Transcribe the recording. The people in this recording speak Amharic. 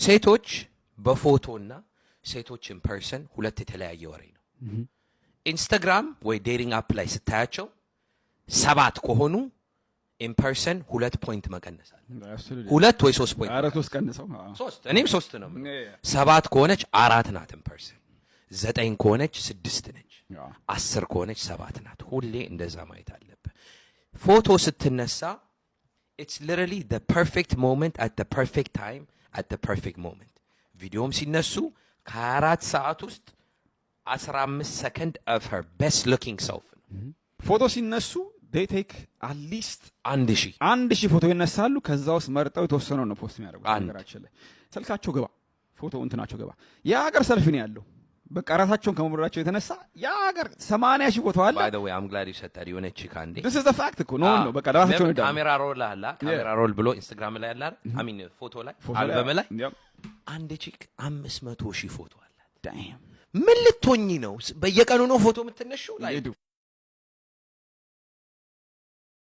ሴቶች በፎቶና ሴቶች ኢን ፐርሰን ሁለት የተለያየ ወሬ ነው። ኢንስታግራም ወይ ዴቲንግ አፕ ላይ ስታያቸው 7 ከሆኑ ኢን ፐርሰን 2 ፖይንት መቀነስ አለ። 2 ወይ 3 ፖይንት 3 ቀንሰው 3 እኔም 3 ነው። 7 ከሆነች 4 ናት ኢን ፐርሰን፣ 9 ከሆነች 6 ነች፣ 10 ከሆነች 7 ናት። ሁሌ እንደዛ ማየት አለብህ። ፎቶ ስትነሳ it's literally the perfect moment at the perfect time at the perfect moment. ቪዲዮም ሲነሱ ከ4 ሰዓት ውስጥ 15 ሰከንድ of her best looking self ፎቶ ሲነሱ they take at least 1000 ፎቶ ይነሳሉ። ከዛ ውስጥ መርጠው የተወሰነው ነው ፖስት የሚያደርጉት። ነገራችን ላይ ስልካቸው ገባ ፎቶ እንትናቸው ገባ። የሀገር ሰልፍ ነው ያለው። በቃ ራሳቸውን ከመምራቸው የተነሳ የሀገር 80,000 ፎቶ አለ። by the way I'm glad you said that የሆነች ካንዴ this is the fact እኮ ነው በቃ ራሳቸው ነው ካሜራ ሮል አለ ካሜራ ሮል ብሎ ኢንስታግራም ላይ አለ I mean ፎቶ ላይ አልበም ላይ አንድ ቺክ 500,000 ፎቶ አለ። damn ምን ልትሆኚ ነው? በየቀኑ ነው ፎቶ የምትነሺው ላይ